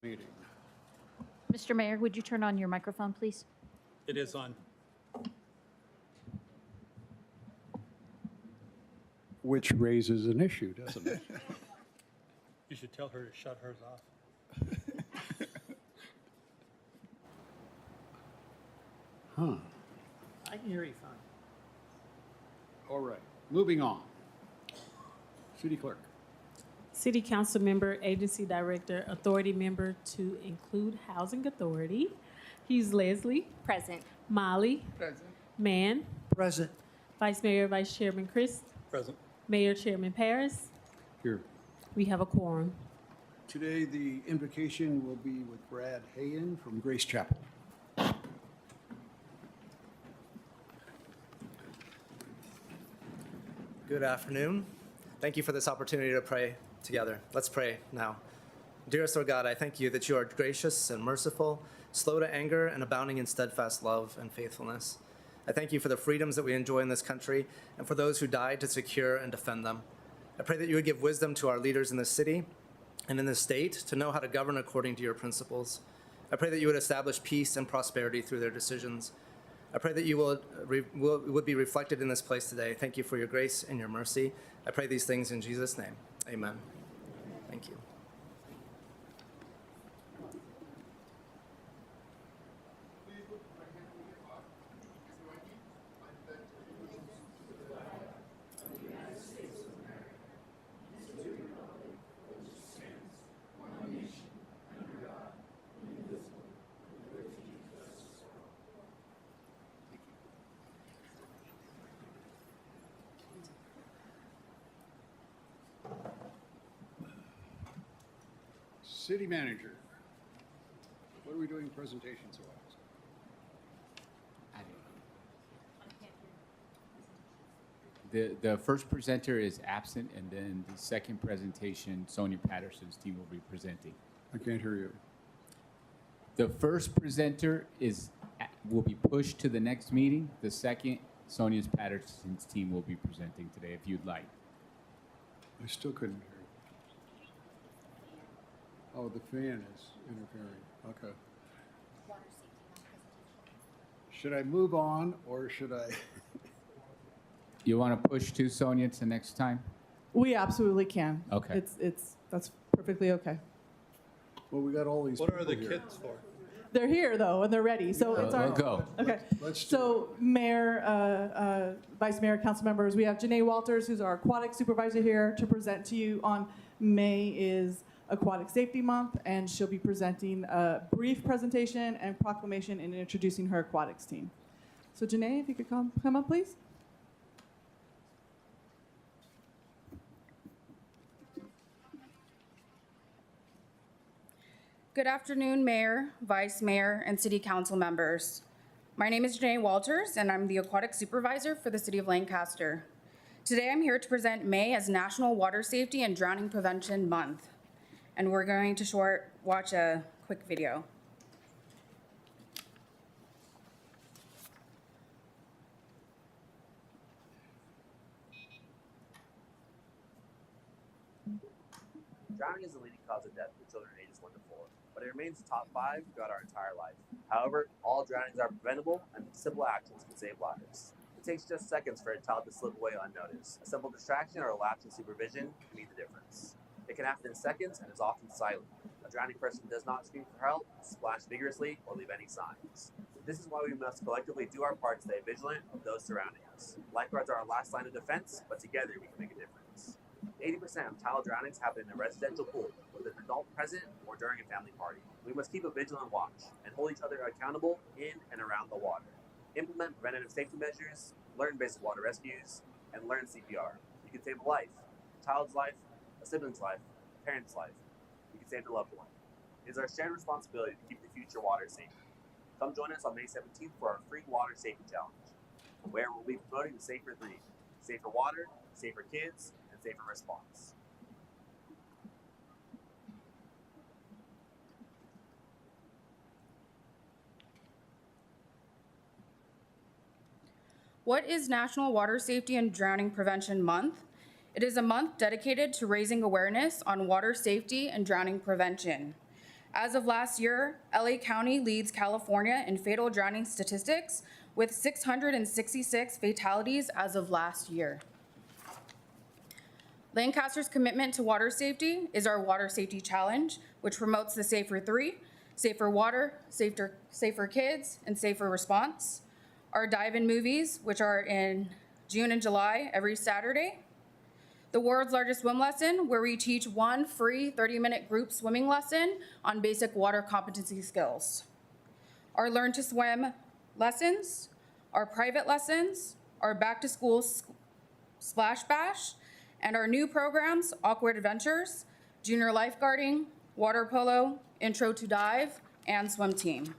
Meeting. Mr. Mayor, would you turn on your microphone, please? It is on. Which raises an issue, doesn't it? You should tell her to shut hers off. Huh. I can hear you fine. All right, moving on. City Clerk. City Council Member, Agency Director, Authority Member to include Housing Authority. He's Leslie. Present. Molly. Present. Mann. Present. Vice Mayor, Vice Chairman Chris. Present. Mayor, Chairman Paris. Here. We have a quorum. Today, the invocation will be with Brad Hayen from Grace Chapel. Good afternoon. Thank you for this opportunity to pray together. Let's pray now. Dearest Lord God, I thank you that you are gracious and merciful, slow to anger, and abounding in steadfast love and faithfulness. I thank you for the freedoms that we enjoy in this country and for those who died to secure and defend them. I pray that you would give wisdom to our leaders in this city and in this state to know how to govern according to your principles. I pray that you would establish peace and prosperity through their decisions. I pray that you would be reflected in this place today. Thank you for your grace and your mercy. I pray these things in Jesus' name. Amen. Thank you. City Manager. What are we doing presentations wise? The first presenter is absent, and then the second presentation, Sonia Patterson's team will be presenting. I can't hear you. The first presenter will be pushed to the next meeting. The second, Sonia Patterson's team will be presenting today, if you'd like. I still couldn't hear you. Oh, the fan is interfering. Okay. Should I move on or should I? You want to push to Sonia to next time? We absolutely can. Okay. That's perfectly okay. Well, we got all these What are the people here. kids for? They're here though, and they're ready. So it's our We'll go. Okay. Let's do So Mayor, Vice Mayor, Council members, we have Janae Walters, who's our aquatic supervisor here to present to you on May is Aquatic Safety Month, and she'll be presenting a brief presentation and proclamation and introducing her aquatics team. So Janae, if you could come up, please. Good afternoon, Mayor, Vice Mayor, and City Council members. My name is Janae Walters, and I'm the Aquatic Supervisor for the City of Lancaster. Today, I'm here to present May as National Water Safety and Drowning Prevention Month. And we're going to watch a quick video. Drowning is the leading cause of death for children ages 1 to 4, but it remains top 5 throughout our entire life. However, all drownings are preventable, and simple actions can save lives. It takes just seconds for a child to slip away unnoticed. A simple distraction or a lapse in supervision can be the difference. It can happen in seconds and is often silent. A drowning person does not scream for help, splash vigorously, or leave any signs. This is why we must collectively do our part to stay vigilant of those surrounding us. Lifeguards are our last line of defense, but together we can make a difference. 80% of child drownings happen in a residential pool, with an adult present or during a family party. We must keep a vigilant watch and hold each other accountable in and around the water. Implement preventative safety measures, learn basic water rescues, and learn CPR. You can save a life, a child's life, a sibling's life, a parent's life. You can save a loved one. It is our shared responsibility to keep the future water safe. Come join us on May 17th for our free water safety challenge, where we'll be promoting the Safer 3: safer water, safer kids, and safer response. What is National Water Safety and Drowning Prevention Month? It is a month dedicated to raising awareness on water safety and drowning prevention. As of last year, LA County leads California in fatal drowning statistics with 666 fatalities as of last year. Lancaster's commitment to water safety is our Water Safety Challenge, which promotes the Safer 3, safer water, safer kids, and safer response. Our dive-in movies, which are in June and July every Saturday. The world's largest swim lesson, where we teach one free 30-minute group swimming lesson on basic water competency skills. Our Learn to Swim lessons, our private lessons, our back-to-school splash bash, and our new programs, Awkward Adventures, Junior Lifeguarding, Water Polo, Intro to Dive, and Swim Team.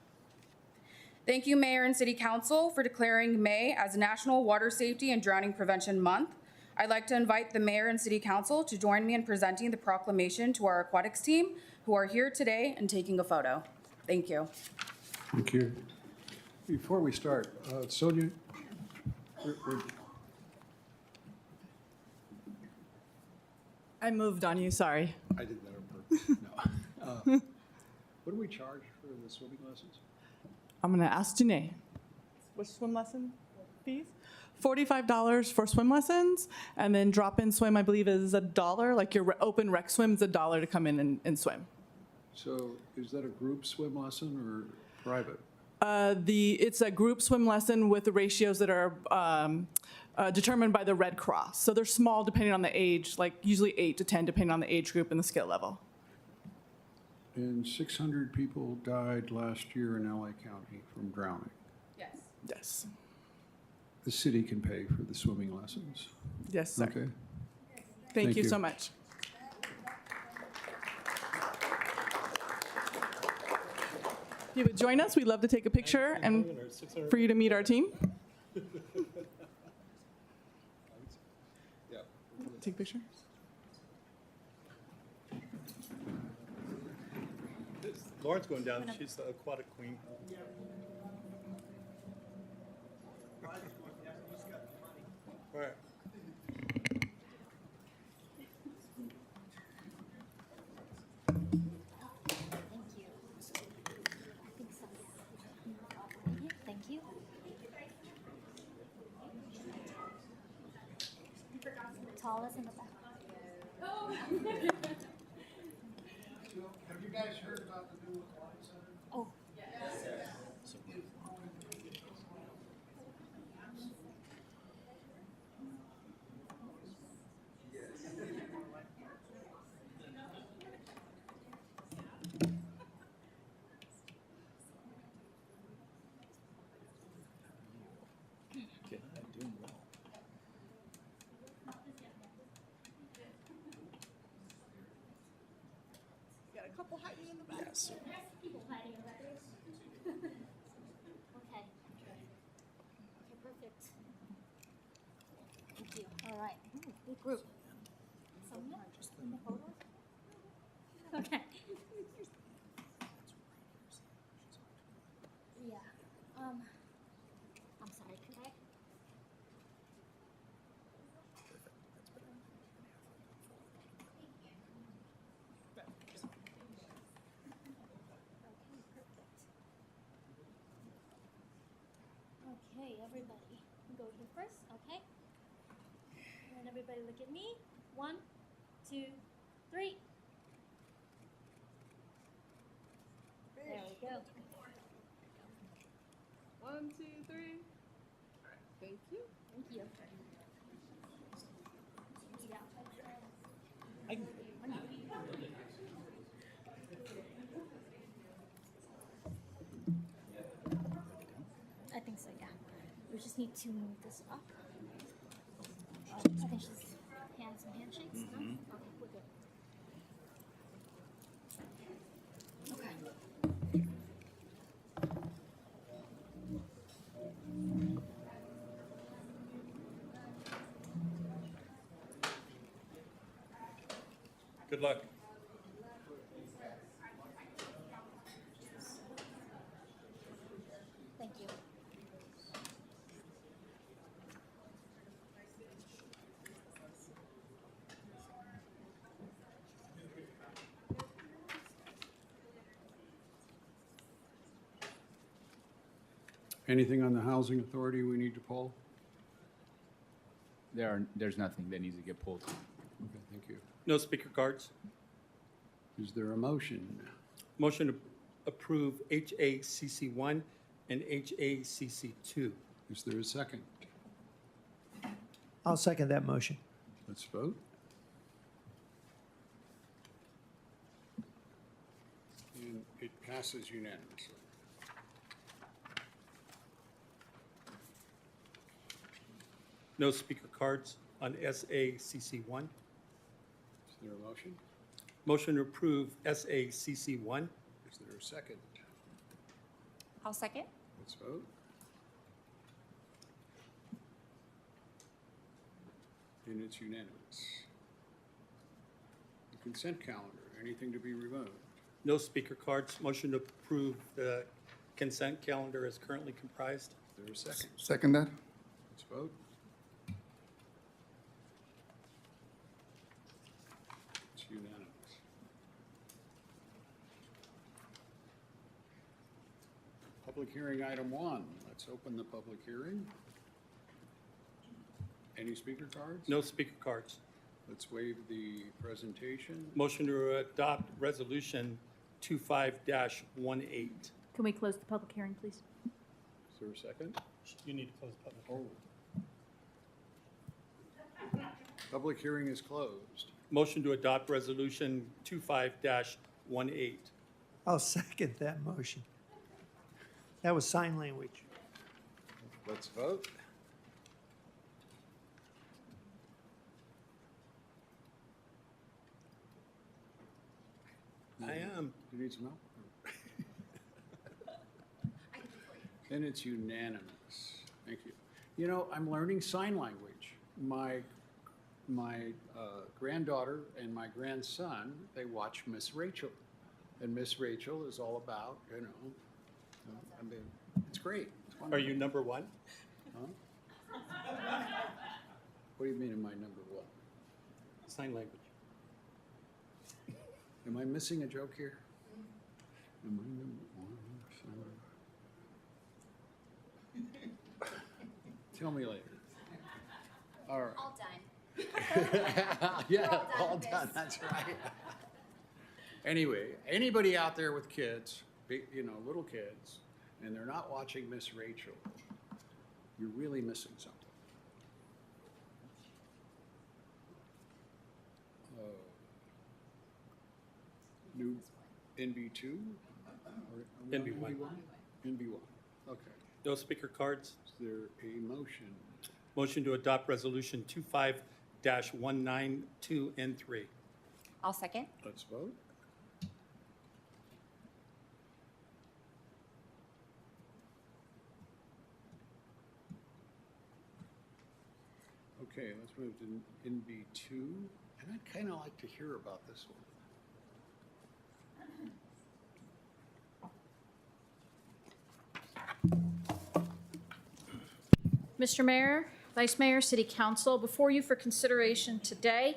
Thank you, Mayor and City Council, for declaring May as National Water Safety and Drowning Prevention Month. I'd like to invite the Mayor and City Council to join me in presenting the proclamation to our aquatics team, who are here today and taking a photo. Thank you. Thank you. Before we start, Sonia, I moved on you, sorry. I did that on purpose. No. What do we charge for the swimming lessons? I'm gonna ask Janae. What's swim lesson fees? $45 for swim lessons, and then drop-in swim, I believe, is $1. Like your open rec swim is $1 to come in and swim. So is that a group swim lesson or private? It's a group swim lesson with the ratios that are determined by the Red Cross. So they're small depending on the age, like usually 8 to 10 depending on the age group and the skill level. And 600 people died last year in LA County from drowning. Yes. Yes. The city can pay for the swimming lessons. Yes, sir. Okay. Thank you so much. If you would join us, we'd love to take a picture and for you to meet our team. Take a picture. Lauren's going down. She's the aquatic queen. All right. Thank you. Tallest in the back. Have you guys heard about the new aquatic center? Oh. Got a couple hiding in the back. Okay. Okay, perfect. Thank you. All right. Ooh, big group. Sonia, in the photos? Okay. Yeah. I'm sorry, could I? Okay, everybody, go here first, okay? And everybody look at me. 1, 2, 3. There we go. 1, 2, 3. Thank you. Thank you. Yeah. I think so, yeah. We just need to move this up. I think she's some handshakes. No? Okay, we're good. Okay. Good luck. Thank you. Anything on the Housing Authority we need to pull? There's nothing that needs to get pulled. Okay, thank you. No speaker cards. Is there a motion? Motion to approve HACC 1 and HACC 2. Is there a second? I'll second that motion. Let's vote. And it passes unanimously. No speaker cards on SACC 1. Is there a motion? Motion to approve SACC 1. Is there a second? I'll second. Let's vote. And it's unanimous. The consent calendar, anything to be removed? No speaker cards. Motion to approve the consent calendar as currently comprised. Is there a second? Second that? Let's vote. It's unanimous. Public hearing item 1. Let's open the public hearing. Any speaker cards? No speaker cards. Let's waive the presentation. Motion to adopt resolution 25-18. Can we close the public hearing, please? Is there a second? You need to close the public. Oh. Public hearing is closed. Motion to adopt resolution 25-18. I'll second that motion. That was sign language. Let's vote. I am. You need some help? And it's unanimous. Thank you. You know, I'm learning sign language. My granddaughter and my grandson, they watch Miss Rachel. And Miss Rachel is all about, you know, I mean, it's great. It's Are wonderful. you number 1? Huh? What do you mean, am I number 1? Sign language. Am I missing a joke here? Am I number 1? Tell me later. All right. All done. Yeah, all done, that's right. Anyway, anybody out there with kids, you know, little kids, and they're not watching Miss Rachel, you're really missing something. New NB2? Or NB1. NB1, okay. No speaker cards. Is there a motion? Motion to adopt resolution 25-192 and 3. I'll second. Let's vote. Okay, let's move to NB2, and I'd kind of like to hear about this one. Mr. Mayor, Vice Mayor, City Council, before you for consideration today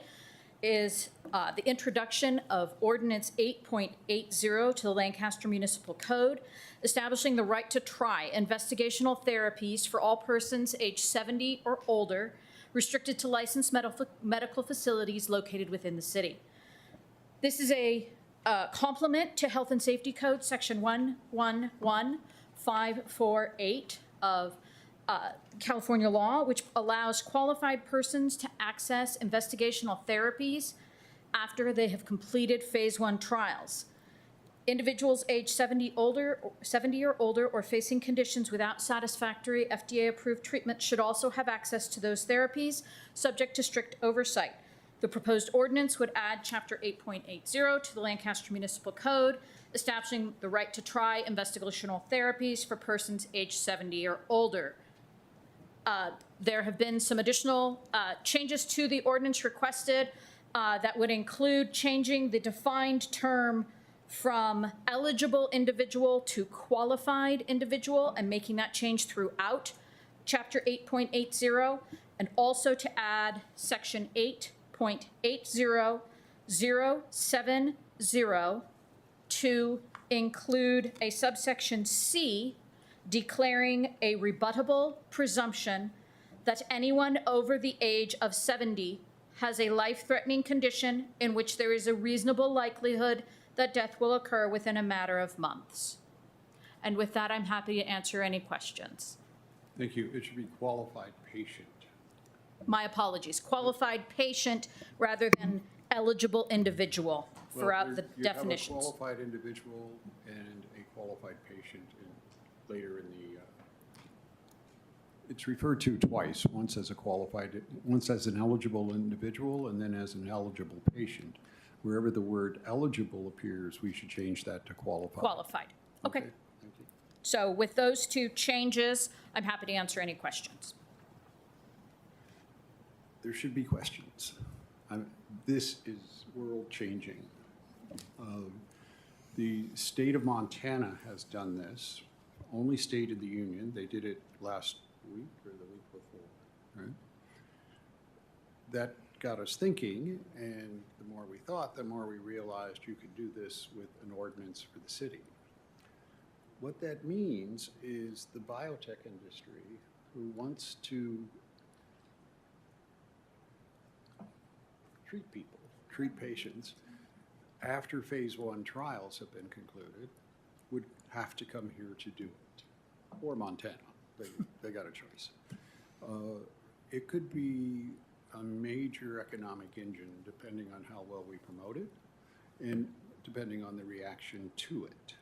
is the introduction of Ordinance 8.80 to the Lancaster Municipal Code, establishing the right to try investigational therapies for all persons aged 70 or older, restricted to licensed medical facilities located within the city. This is a complement to Health and Safety Code, Section 111548 of California law, which allows qualified persons to access investigational therapies after they have completed phase 1 trials. Individuals aged 70 or older or facing conditions without satisfactory FDA-approved treatment should also have access to those therapies, subject to strict oversight. The proposed ordinance would add Chapter 8.80 to the Lancaster Municipal Code, establishing the right to try investigational therapies for persons aged 70 or older. There have been some additional changes to the ordinance requested that would include changing the defined term from eligible individual to qualified individual and making that change throughout Chapter 8.80, and also to add Section 8.80070 to include a subsection C declaring a rebuttable presumption that anyone over the age of 70 has a life-threatening condition in which there is a reasonable likelihood that death will occur within a matter of months. And with that, I'm happy to answer any questions. Thank you. It should be qualified patient. My apologies, qualified patient rather than eligible individual throughout the You definitions. have a qualified individual and a qualified patient later in the, it's referred to twice, once as once as an eligible individual and then as an eligible patient. Wherever the word eligible appears, we should change that to qualified. Qualified, okay. Thank you. So with those two changes, I'm happy to answer any questions. There should be questions. This is world-changing. The state of Montana has done this, only state in the union. They did it last week or the week before, right? That got us thinking, and the more we thought, the more we realized you could do this with an ordinance for the city. What that means is the biotech industry who wants to treat people, treat patients, after phase 1 trials have been concluded, would have to come here to do it, or Montana. They got a choice. It could be a major economic engine depending on how well we promote it and depending on the reaction to it.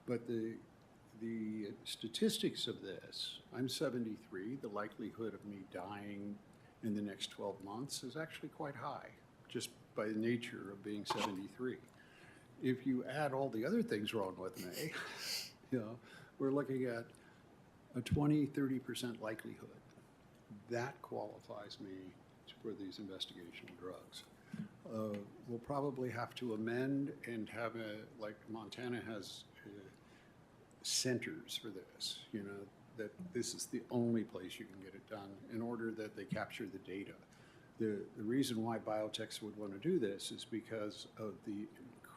But the statistics of this, I'm 73, the likelihood of me dying in the next 12 months is actually quite high, just by the nature of being 73. If you add all the other things wrong with me, we're looking at a 20–30% likelihood. That qualifies me for these investigational drugs. We'll probably have to amend and have like Montana has centers for this, that this is the only place you can get it done in order that they capture the data. The reason why biotechs would want to do this is because of the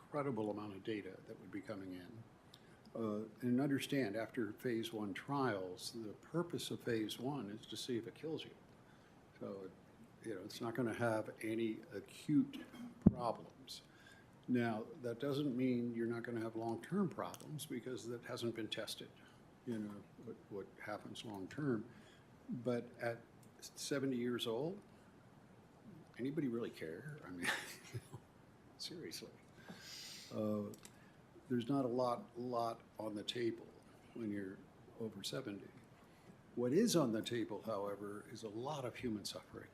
incredible amount of data that would be coming in. And understand, after phase 1 trials, the purpose of phase 1 is to see if it kills you. So, it's not going to have any acute problems. Now, that doesn't mean you're not going to have long-term problems because that hasn't been tested, what happens long-term. But at 70 years old, anybody really care? I mean, seriously. There's not a lot on the table when you're over 70. What is on the table, however, is a lot of human suffering,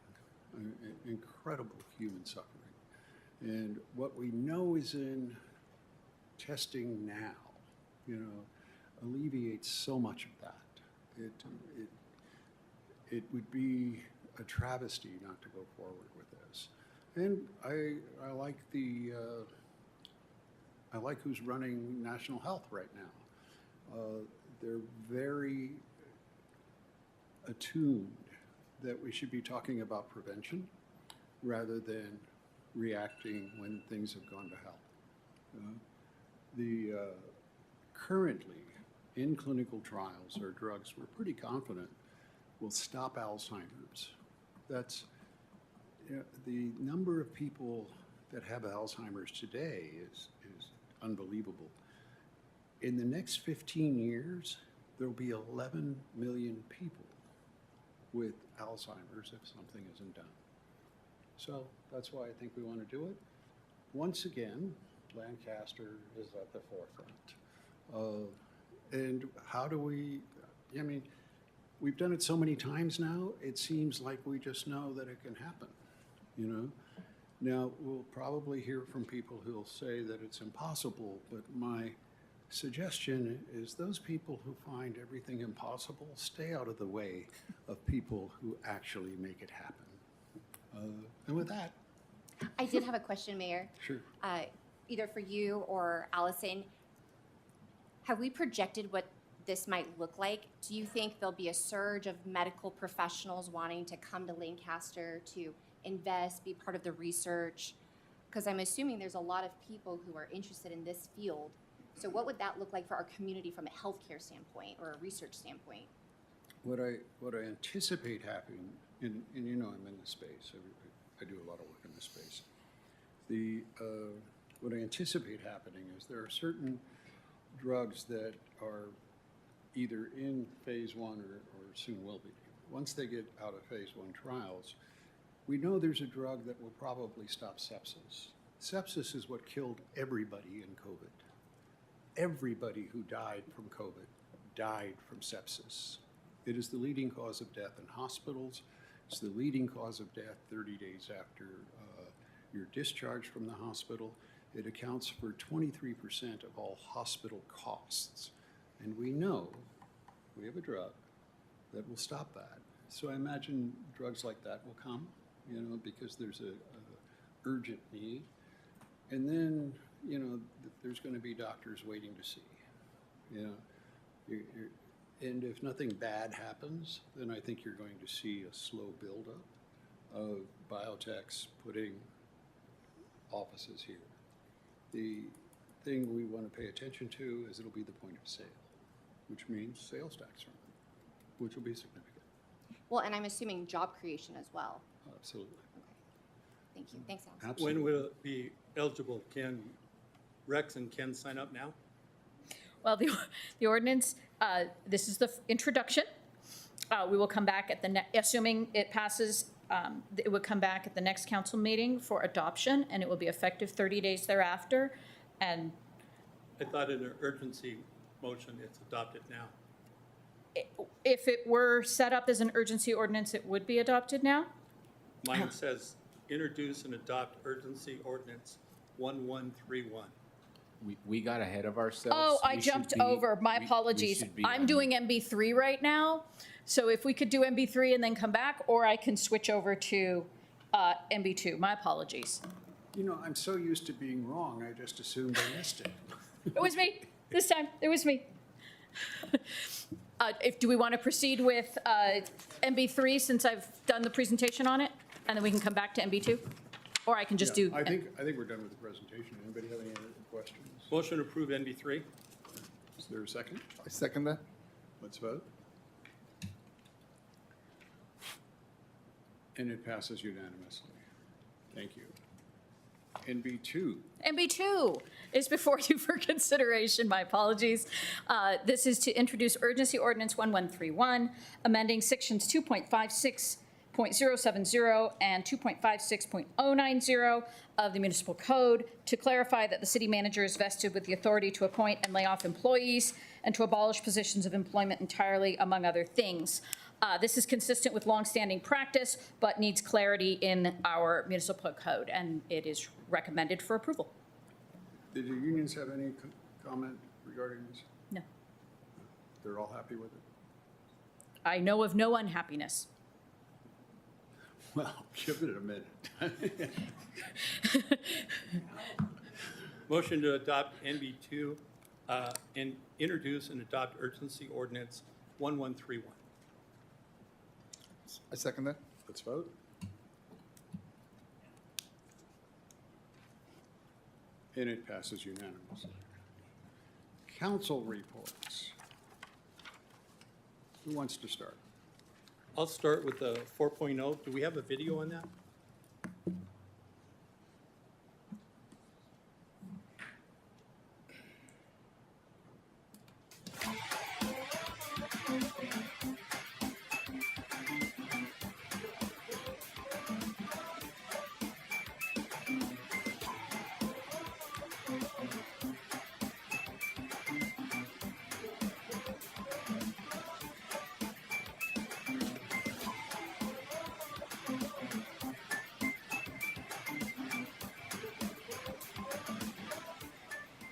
incredible human suffering. And what we know is in testing now, alleviates so much of that. It would be a travesty not to go forward with this. And I like I like who's running national health right now. They're very attuned that we should be talking about prevention rather than reacting when things have gone to hell. Currently, in clinical trials or drugs, we're pretty confident will stop Alzheimer's. That's the number of people that have Alzheimer's today is unbelievable. In the next 15 years, there'll be 11 million people with Alzheimer's if something isn't done. So that's why I think we want to do it. Once again, Lancaster is at the forefront. And how do we, we've done it so many times now, it seems like we just know that it can happen, Now, we'll probably hear from people who'll say that it's impossible, but my suggestion is those people who find everything impossible, stay out of the way of people who actually make it happen. And with that. I did have a question, Mayor. Sure. Either for you or Allison. Have we projected what this might look like? Do you think there'll be a surge of medical professionals wanting to come to Lancaster to invest, be part of the research? Because I'm assuming there's a lot of people who are interested in this field So what would that look like for our community from a healthcare standpoint or a research standpoint? What I anticipate happening, and you know I'm in this space, I do a lot of work in this space. What I anticipate happening is there are certain drugs that are either in phase 1 or soon will be. Once they get out of phase 1 trials, we know there's a drug that will probably stop sepsis. Sepsis is what killed everybody in COVID. Everybody who died from COVID died from sepsis. It is the leading cause of death in hospitals. It's the leading cause of death 30 days after you're discharged from the hospital. It accounts for 23% of all hospital costs. And we know we have a drug that will stop that. So I imagine drugs like that will come, you know, because there's a urgent need. And then, you know, there's going to be doctors waiting to see, you know. And if nothing bad happens, then I think you're going to see a slow buildup of biotechs putting offices here. The thing we want to pay attention to is it'll be the point of sale, which means sales tax from them, which will be significant. Well, and I'm assuming job creation as well. Absolutely. Okay. Thank you. Thanks, Allison. Absolutely. When will it be eligible? Can Rex and Ken sign up now? Well, the ordinance, this is the introduction. We will come back at assuming it passes, it would come back at the next council meeting for adoption, and it will be effective 30 days thereafter. And I thought in an urgency motion, it's adopted now. if it were set up as an urgency ordinance, it would be adopted now? Mine says introduce and adopt urgency ordinance 1131. We got ahead of ourselves. Oh, I We should jumped be- over. My we apologies. should be I'm on- doing MB3 right now. So if we could do MB3 and then come back, or I can switch over to MB2. My apologies. You know, I'm so used to being wrong, I just assumed I missed it. It was me. This time, it was me. Do we want to proceed with MB3 since I've done the presentation on it? And then we can come back to MB2? Or I can just do. I think we're done with the presentation. Anybody have any other questions? Motion to approve NB3. Is there a second? I second that. Let's vote. And it passes unanimously. Thank you. NB2. MB2 is before you for consideration. My apologies. This is to introduce urgency ordinance 1131, amending sections 2.56.070 and 2.56.090 of the municipal code to clarify that the city manager is vested with the authority to appoint and lay off employees and to abolish positions of employment entirely, among other things. This is consistent with longstanding practice, but needs clarity in our municipal code, and it is recommended for approval. Did the unions have any comment regarding this? No. They're all happy with it? I know of no unhappiness. Well, give it a minute. Motion to adopt NB2 and introduce and adopt urgency ordinance 1131. I second that. Let's vote. And it passes unanimously. Council reports. Who wants to start? I'll start with the 4.0. Do we have a video on that?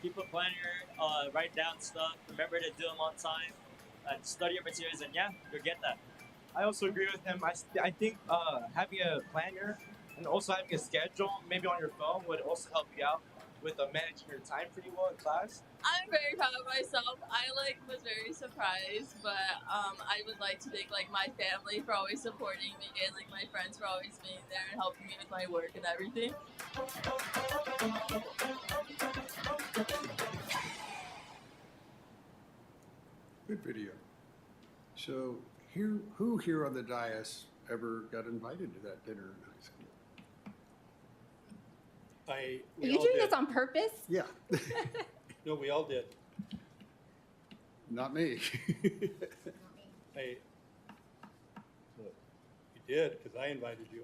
Keep a planner, write down stuff, remember to do them on time, and study your materials, and yeah, you'll get that. I also agree with him. I think having a planner and also having a schedule, maybe on your phone, would also help you out with managing your time pretty well in class. I'm very proud of myself. I was very surprised, but I would like to thank my family for always supporting me and my friends for always being there and helping me with my work and everything. Good video. So who here on the dais ever got invited to that dinner in high school? Are you doing this on purpose? Yeah. No, we all did. Not me. You did, because I invited you.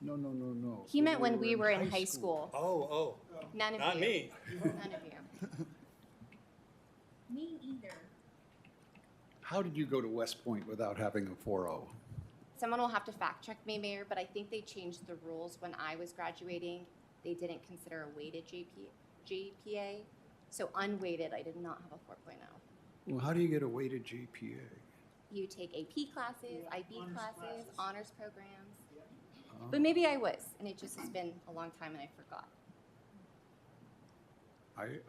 No. He meant when we were in high school. Oh. None of Not you. me. None of you. Me either. How did you go to West Point without having a 4.0? Someone will have to fact check me, Mayor, but I think they changed the rules when I was graduating. They didn't consider a weighted GPA. So unweighted, I did not have a 4.0. Well, how do you get a weighted GPA? You take AP classes, IB classes, honors programs. But maybe I was, and it just has been a long time and I forgot.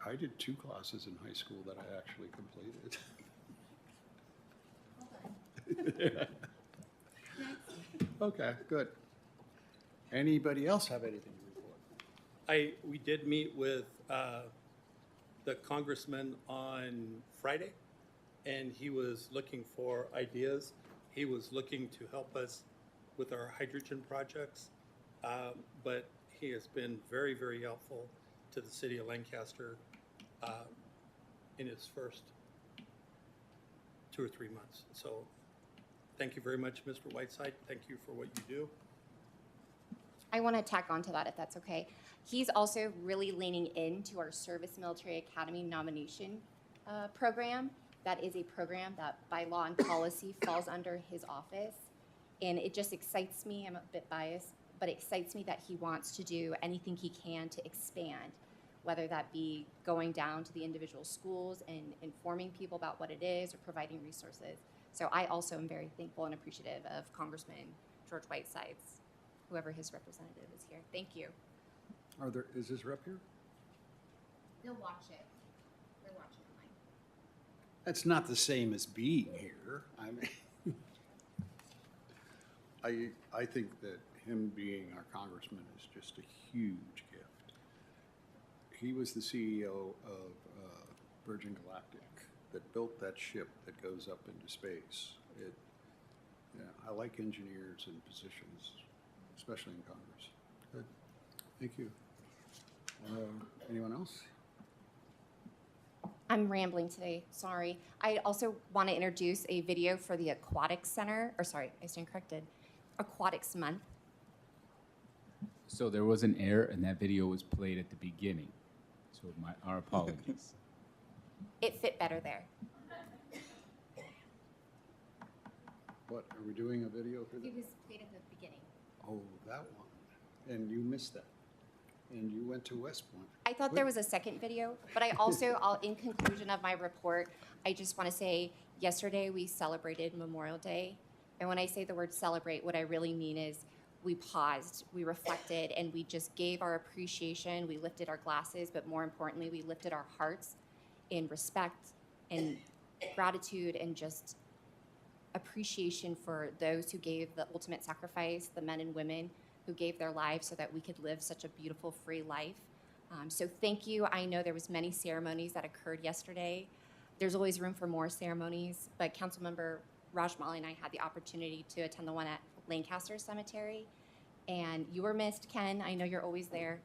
I did 2 classes in high school that I actually completed. Okay, good. Anybody else have anything to report? We did meet with the congressman on Friday, and he was looking for ideas. He was looking to help us with our hydrogen projects, but he has been very, very helpful to the city of Lancaster in his first 2 or 3 months. So thank you very much, Mr. Whiteside. Thank you for what you do. I want to tack onto that if that's okay. He's also really leaning into our Service Military Academy nomination program. That is a program that by law and policy falls under his office. And it just excites me, I'm a bit biased, but it excites me that he wants to do anything he can to expand, whether that be going down to the individual schools and informing people about what it is or providing resources. So I also am very thankful and appreciative of Congressman George Whiteside's, whoever his representative is here. Thank you. Is this rep here? They'll watch it. They're watching online. That's not the same as being here. I mean, I think that him being our congressman is just a huge gift. He was the CEO of Virgin Galactic that built that ship that goes up into space. I like engineers in positions, especially in Congress. Good. Thank you. Anyone else? I'm rambling today, sorry. I also want to introduce a video for the Aquatics Center, or sorry, I stand corrected, Aquatics Month. So there was an error, and that video was played at the beginning. So our apologies. It fit better there. What, are we doing a video for that? It was played at the beginning. Oh, that one. And you missed that. And you went to West Point. I thought there was a second video, but I also, in conclusion of my report, I just want to say yesterday we celebrated Memorial Day. And when I say the word celebrate, what I really mean is we paused, we reflected, and we just gave our appreciation. We lifted our glasses, but more importantly, we lifted our hearts in respect and gratitude and just appreciation for those who gave the ultimate sacrifice, the men and women who gave their lives so that we could live such a beautiful, free life. So thank you. I know there was many ceremonies that occurred yesterday. There's always room for more ceremonies, but Councilmember Rajmali and I had the opportunity to attend the one at Lancaster Cemetery, and you were missed, Ken. I know you're always there,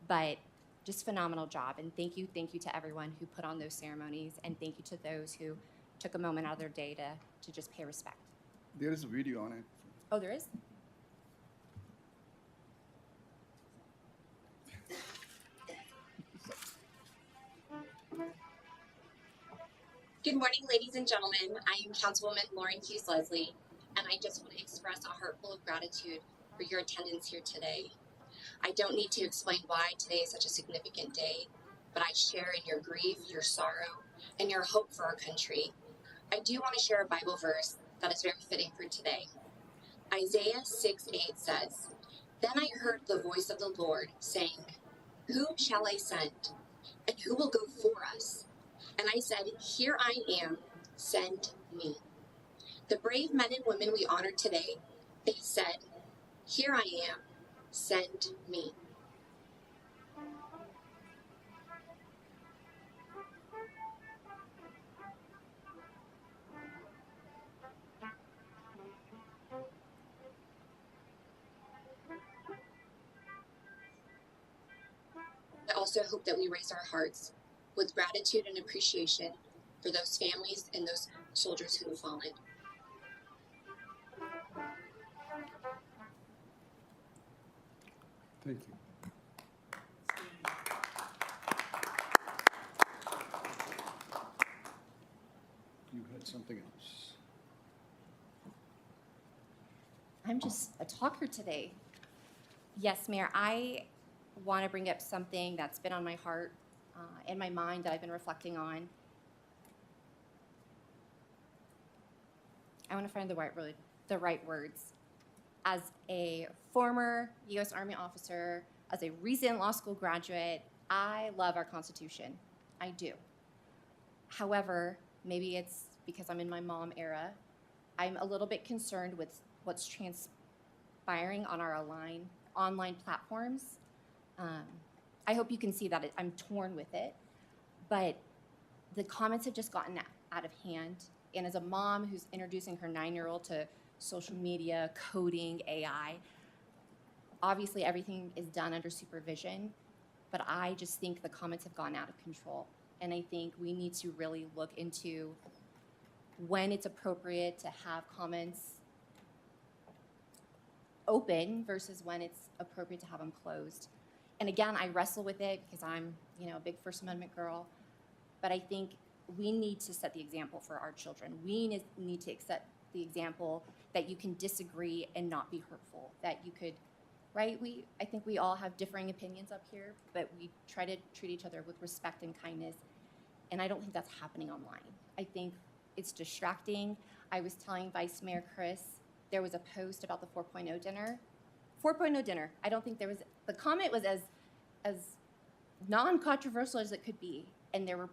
but just phenomenal job. And thank you to everyone who put on those ceremonies, and thank you to those who took a moment out of their day to just pay respect. There is a video on it. Oh, there is? Good morning, ladies and gentlemen. I am Councilwoman Lauren Hughes Leslie, and I just want to express a heart full of gratitude for your attendance here today. I don't need to explain why today is such a significant day, but I share in your grief, your sorrow, and your hope for our country. I do want to share a Bible verse that is very fitting for today. Isaiah 6:8 says, "Then I heard the voice of the Lord saying, 'Whom shall I send? And who will go for us?' And I said, 'Here I am, send me.'" The brave men and women we honor today, they said, "Here I am, send me." also hope that we raise our hearts with gratitude and appreciation for those families and those soldiers who have fallen. Thank you. You had something else. I'm just a talker today. Yes, Mayor, I want to bring up something that's been on my heart and my mind that I've been reflecting on. I want to find the right words. As a former U.S. Army officer, as a recent law school graduate, I love our Constitution. I do. However, maybe it's because I'm in my mom era, I'm a little bit concerned with what's transpiring on our online platforms. I hope you can see that I'm torn with it, but the comments have just gotten out of hand. And as a mom who's introducing her 9-year-old to social media, coding, AI, obviously everything is done under supervision, but I just think the comments have gone out of control. And I think we need to really look into when it's appropriate to have comments open versus when it's appropriate to have them closed. And again, I wrestle with it because I'm, a big First Amendment girl, but I think we need to set the example for our children. We need to set the example that you can disagree and not be hurtful, that you could, right? I think we all have differing opinions up here, but we try to treat each other with respect and kindness, and I don't think that's happening online. I think it's distracting. I was telling Vice Mayor Chris, there was a post about the 4.0 dinner. 4.0 dinner, I don't think there was, the comment was as non-controversial as it could be, and there were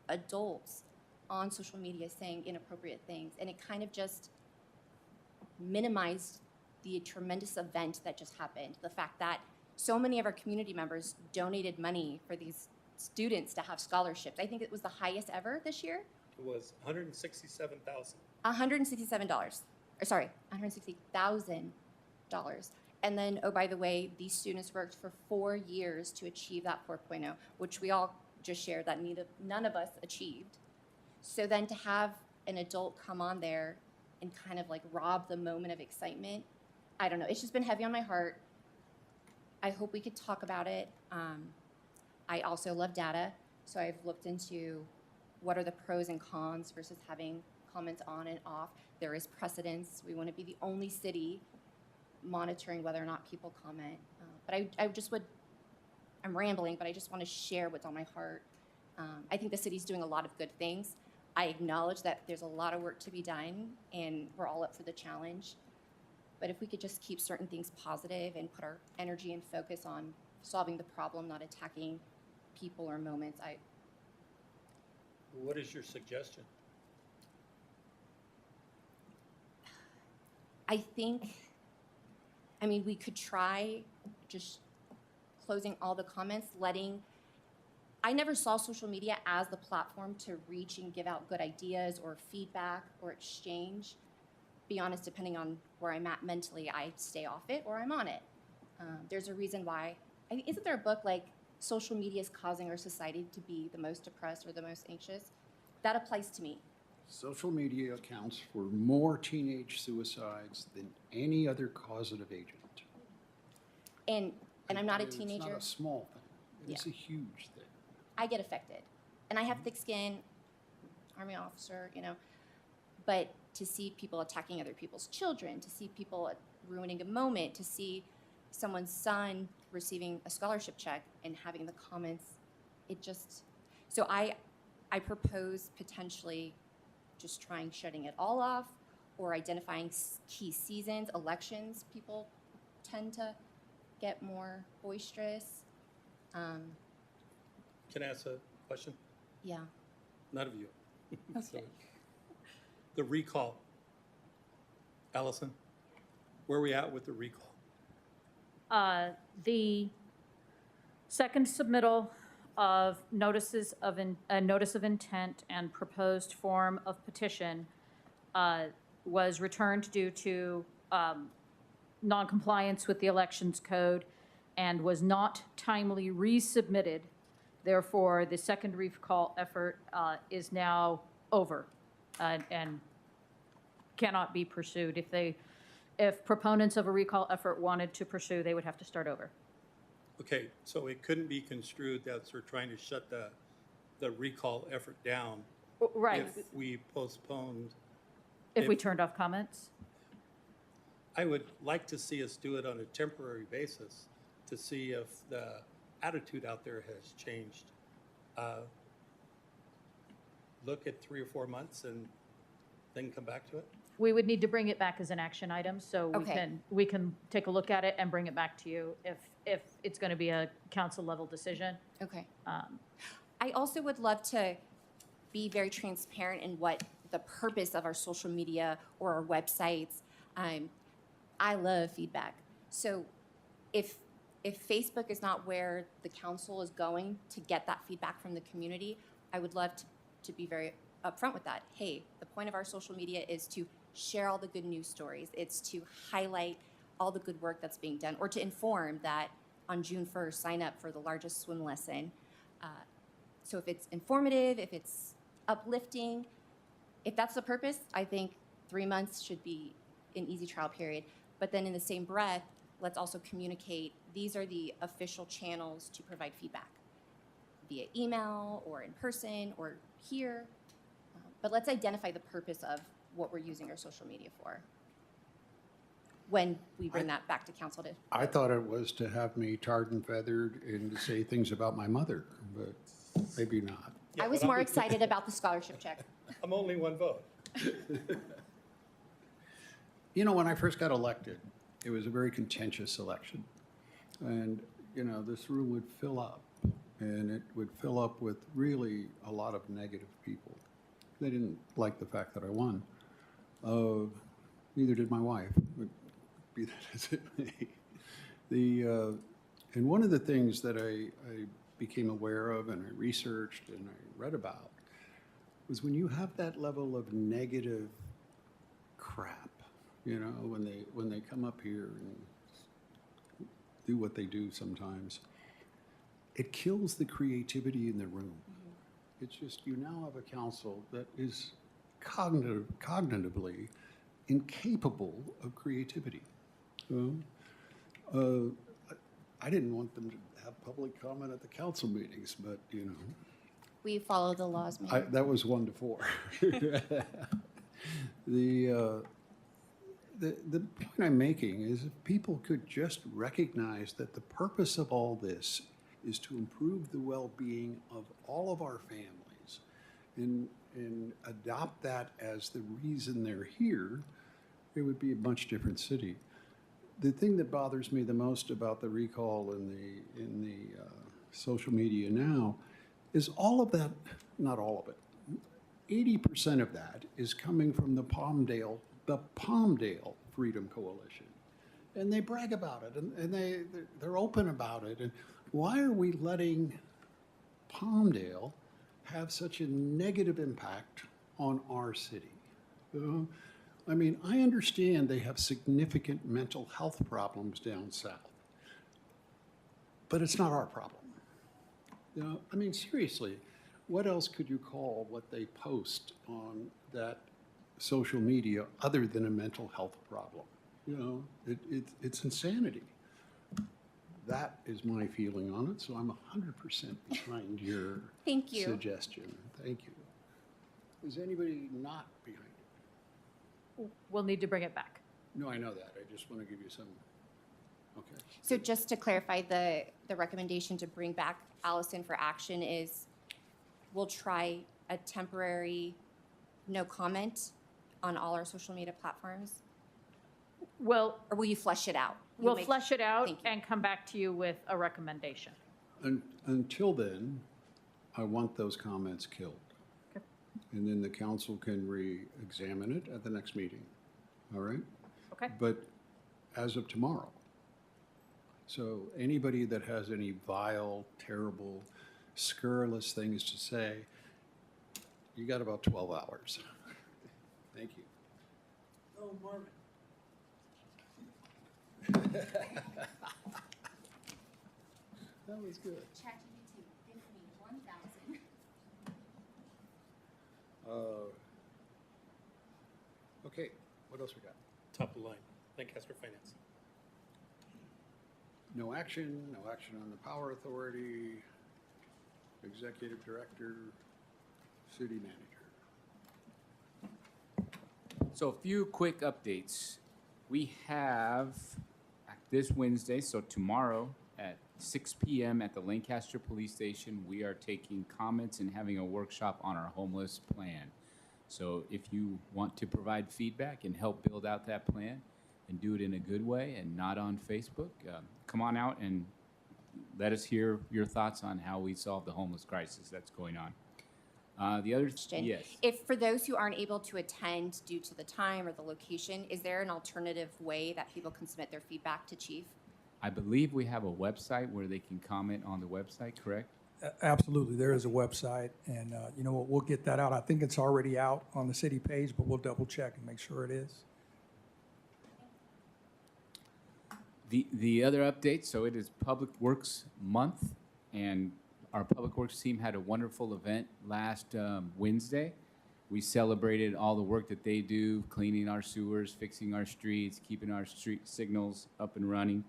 adults on social media saying inappropriate things, and it kind of just minimized the tremendous event that just happened. The fact that so many of our community members donated money for these students to have scholarships. I think it was the highest ever this year. It was $167,000. $160,000. And then, oh, by the way, these students worked for 4 years to achieve that 4.0, which we all just shared that none of us achieved. So then to have an adult come on there and kind of like rob the moment of excitement, I don't know. It's just been heavy on my heart. I hope we could talk about it. I also love data, so I've looked into what are the pros and cons versus having comments on and off. There is precedence. We want to be the only city monitoring whether or not people comment. But I'm rambling, but I just want to share what's on my heart. I think the city's doing a lot of good things. I acknowledge that there's a lot of work to be done, and we're all up for the challenge. But if we could just keep certain things positive and put our energy and focus on solving the problem, not attacking people or moments, What is your suggestion? I think, we could try just closing all the comments, I never saw social media as the platform to reach and give out good ideas or feedback or exchange. Be honest, depending on where I'm at mentally, I stay off it or I'm on it. There's a reason why. Isn't there a book like social media is causing our society to be the most depressed or the most anxious? That applies to me. Social media accounts for more teenage suicides than any other causative agent. And I'm not a teenager. It's not a small thing. It's a huge thing. I get affected. And I have thick skin, Army officer, but to see people attacking other people's children, to see people ruining a moment, to see someone's son receiving a scholarship check and having the comments, so I propose potentially just shutting it all off or identifying key seasons, elections, people tend to get more boisterous. Can I ask a question? Yeah. None of you. Okay. The recall. Allison, where are we at with the recall? The second submittal of notice of intent and proposed form of petition was returned due to noncompliance with the elections code and was not timely resubmitted Therefore, the second recall effort is now over and cannot be pursued. If proponents of a recall effort wanted to pursue, they would have to start over. Okay, so it couldn't be construed that we're trying to shut the recall effort down. Right. If we postponed. If we turned off comments? I would like to see us do it on a temporary basis to see if the attitude out there has changed. Look at 3 or 4 months and then come back to it. We would need to bring it back as an action item, so Okay. we can take a look at it and bring it back to you if it's going to be a council level decision. Okay. I also would love to be very transparent in what the purpose of our social media or our websites. I love feedback. So if Facebook is not where the council is going to get that feedback from the community, I would love to be very upfront with that. Hey, the point of our social media is to share all the good news stories. It's to highlight all the good work that's being done, or to inform that on June 1st, sign up for the largest swim lesson. So if it's informative, if it's uplifting, if that's the purpose, I think 3 months should be an easy trial period. But then in the same breath, let's also communicate these are the official channels to provide feedback via email or in person or here. But let's identify the purpose of what we're using our social media for when we bring that back to council to. I thought it was to have me tarred and feathered and to say things about my mother, but maybe not. Yeah, I was but more excited about the scholarship check. I'm only one vote. You know, when I first got elected, it was a very contentious election. And, you know, this room would fill up, and it would fill up with really a lot of negative people. They didn't like the fact that I won. Neither did my wife, but be that as it may. And one of the things that I became aware of and I researched and I read about was when you have that level of negative crap, you know, when they come up here and do what they do sometimes, it kills the creativity in the room. It's just, you now have a council that is cognitively incapable of creativity. I didn't want them to have public comment at the council meetings, but, you know. We follow the laws, Mayor. That was 1 to 4. The point I'm making is if people could just recognize that the purpose of all this is to improve the well-being of all of our families and adopt that as the reason they're here, it would be a much different city. The thing that bothers me the most about the recall in the social media now is all of that, not all of it, 80% of that is coming from the Palmdale Freedom Coalition. And they brag about it, and they're open about it. And why are we letting Palmdale have such a negative impact on our city? I mean, I understand they have significant mental health problems down south, but it's not our problem. You know, I mean, seriously, what else could you call what they post on that social media other than a mental health problem? You know, it's insanity. That is my feeling on it, so I'm 100% behind your Thank you. suggestion. Thank you. Is anybody not behind it? We'll need to bring it back. No, I know that. I just want to give you some. Okay. So just to clarify, the recommendation to bring back Allison for action is we'll try a temporary no comment on all our social media platforms? Well, or will you flesh it out? We'll flesh it out and come back to you with a recommendation. Until then, I want those comments killed. Okay. And then the council can re-examine it at the next meeting. All right? Okay. But as of tomorrow. So anybody that has any vile, terrible, scurrilous things to say, you got about 12 hours. Thank you. Oh, Marvin. That was good. ChatGPT, think me. 1,000. Okay, what else we got? Top of the line, Lancaster Finance. No action on the Power Authority, Executive Director, City Manager. So a few quick updates. We have this Wednesday, so tomorrow at 6 p.m. at the Lancaster Police Station, we are taking comments and having a workshop on our homeless plan. So if you want to provide feedback and help build out that plan and do it in a good way and not on Facebook, come on out and let us hear your thoughts on how we solve the homeless crisis that's going on. The other, yes. If for those who aren't able to attend due to the time or the location, is there an alternative way that people can submit their feedback to Chief? I believe we have a website where they can comment on the website, correct? Absolutely, there is a website, and you know what, we'll get that out. I think it's already out on the city page, but we'll double check and make sure it is. The other update, so it is Public Works Month, and our Public Works team had a wonderful event last Wednesday. We celebrated all the work that they do, cleaning our sewers, fixing our streets, keeping our street signals up and running.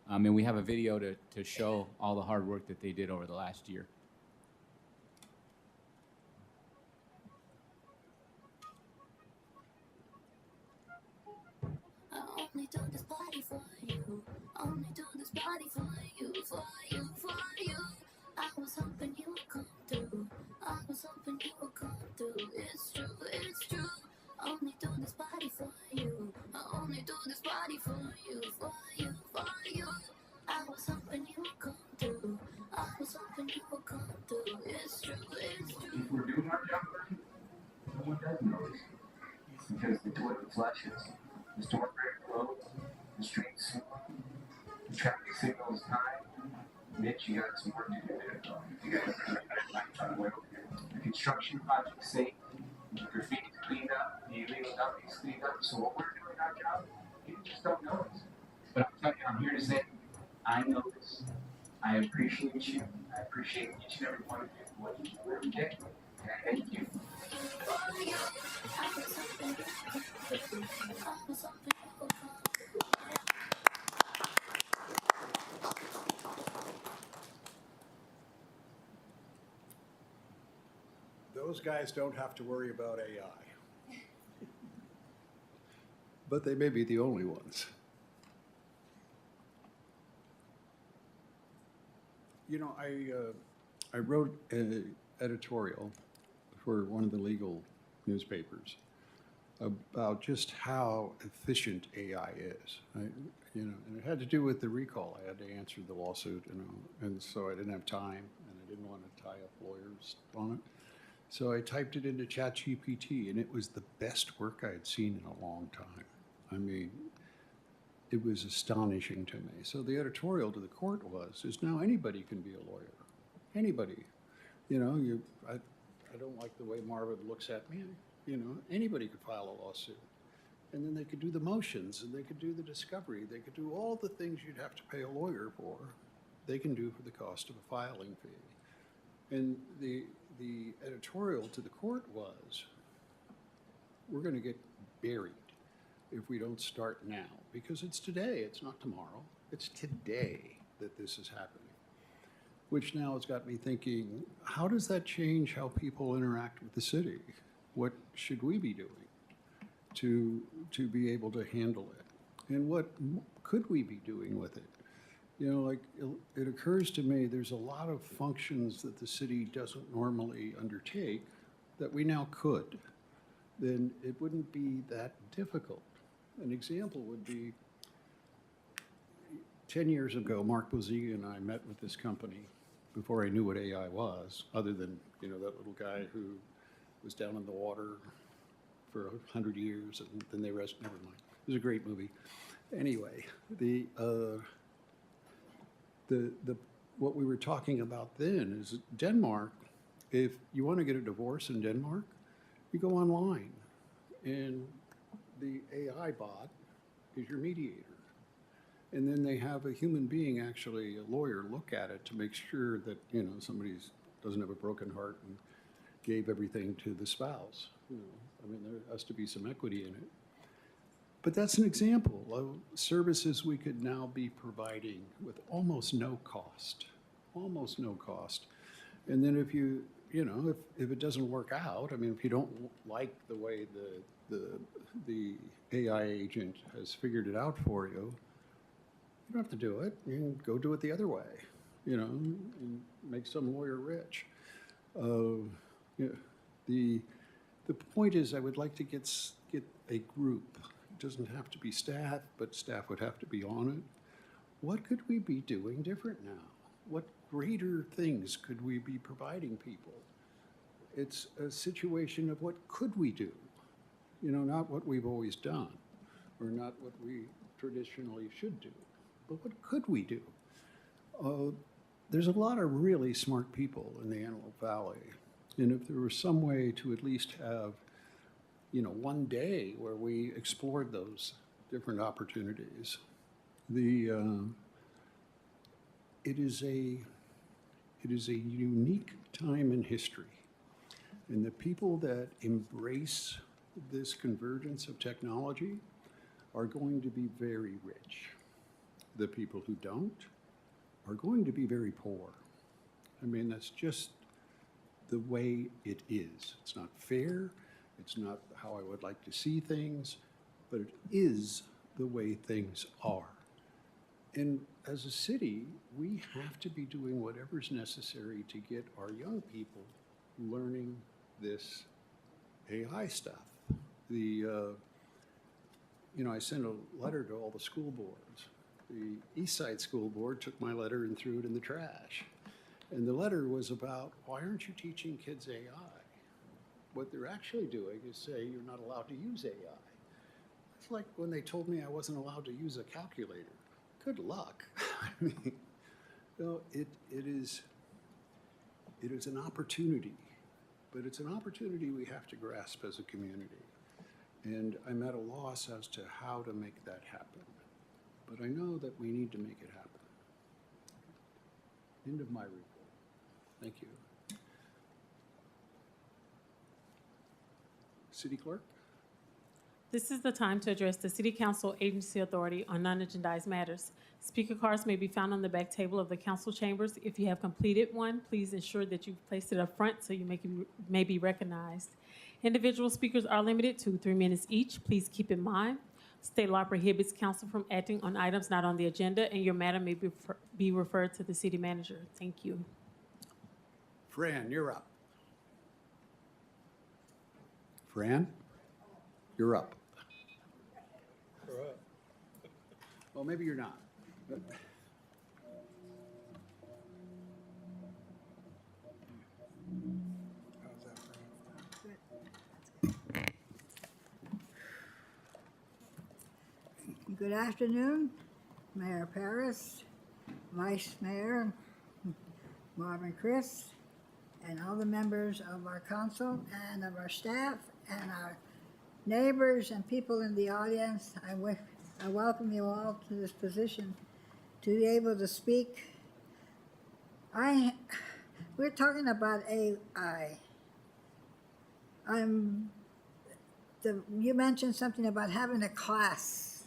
And we have a video to show all the hard work that they did over the last year. I only do this body for you. Only do this body for you, for you, for you. I was hoping you would come through. I was hoping you would come through. It's true, it's true. Only do this body for you. I only do this body for you, for you, for you. I was hoping you would come through. I was hoping you would come through. It's true, it's true. If we're doing our job right, no one does notice. Because the toilet flushes, the store break closed, the streets slow, the traffic signal is high. Mitch, you got some work to do there. You got the construction project safe, the graffiti cleaned up, the illegal dumpings cleaned up. So what we're doing our job, people just don't notice. But I'm telling you, I'm here to say, I notice. I appreciate you. I appreciate each and every one of you, what you do every day. And I thank you. Those guys don't have to worry about AI. But they may be the only ones. You know, I wrote an editorial for one of the legal newspapers about just how efficient AI is. You know, and it had to do with the recall. I had to answer the lawsuit, you know, and so I didn't have time, and I didn't want to tie up lawyers on it. So I typed it into ChatGPT, and it was the best work I had seen in a long time. I mean, it was astonishing to me. So the editorial to the court is now anybody can be a lawyer. Anybody. You know, I don't like the way Marvin looks at me. You know, anybody could file a lawsuit. And then they could do the motions, and they could do the discovery. They could do all the things you'd have to pay a lawyer for. They can do for the cost of a filing fee. And the editorial to the court was, we're going to get buried if we don't start now, because it's today, it's not tomorrow. It's today that this is happening, which now has got me thinking, how does that change how people interact with the city? What should we be doing to be able to handle it? And what could we be doing with it? You know, like, it occurs to me there's a lot of functions that the city doesn't normally undertake that we now could. Then it wouldn't be that difficult. An example would be 10 years ago, Mark Boziga and I met with this company before I knew what AI was, other than, you know, that little guy who was down in the water for 100 years and then they rested. Never mind. It was a great movie. Anyway, what we were talking about then is Denmark. If you want to get a divorce in Denmark, you go online, and the AI bot is your mediator. And then they have a human being, actually a lawyer, look at it to make sure that, you know, somebody's doesn't have a broken heart and gave everything to the spouse. You know, I mean, there has to be some equity in it. But that's an example of services we could now be providing with almost no cost, almost no cost. And then if you know, if it doesn't work out, I mean, if you don't like the way the AI agent has figured it out for you, you don't have to do it. You can go do it the other way, you know, and make some lawyer rich. Yeah, the point is, I would like to get a group. It doesn't have to be staff, but staff would have to be on it. What could we be doing different now? What greater things could we be providing people? It's a situation of what could we do? You know, not what we've always done, or not what we traditionally should do, but what could we do? There's a lot of really smart people in the Antelope Valley, and if there was some way to at least have, you know, one day where we explored those different opportunities, it is a unique time in history, and the people that embrace this convergence of technology are going to be very rich. The people who don't are going to be very poor. I mean, that's just the way it is. It's not fair. It's not how I would like to see things, but it is the way things are. And as a city, we have to be doing whatever's necessary to get our young people learning this AI stuff. You know, I sent a letter to all the school boards. The East Side School Board took my letter and threw it in the trash. And the letter was about, why aren't you teaching kids AI? What they're actually doing is say you're not allowed to use AI. It's like when they told me I wasn't allowed to use a calculator. Good luck. I mean, you know, it is an opportunity, but it's an opportunity we have to grasp as a community. And I'm at a loss as to how to make that happen. But I know that we need to make it happen. End of my report. Thank you. City Clerk? This is the time to address the City Council Agency Authority on non-agendized matters. Speaker cards may be found on the back table of the council chambers. If you have completed one, please ensure that you've placed it up front so you may be recognized. Individual speakers are limited to 3 minutes each. Please keep in mind, state law prohibits council from acting on items not on the agenda, and your matter may be referred to the city manager. Thank you. Fran, you're up. Fran, you're up. Well, maybe you're not. Good afternoon, Mayor Paris, Vice Mayor Marvin Chris, and all the members of our council and of our staff and our neighbors and people in the audience. I welcome you all to this position to be able to speak. We're talking about AI. You mentioned something about having a class,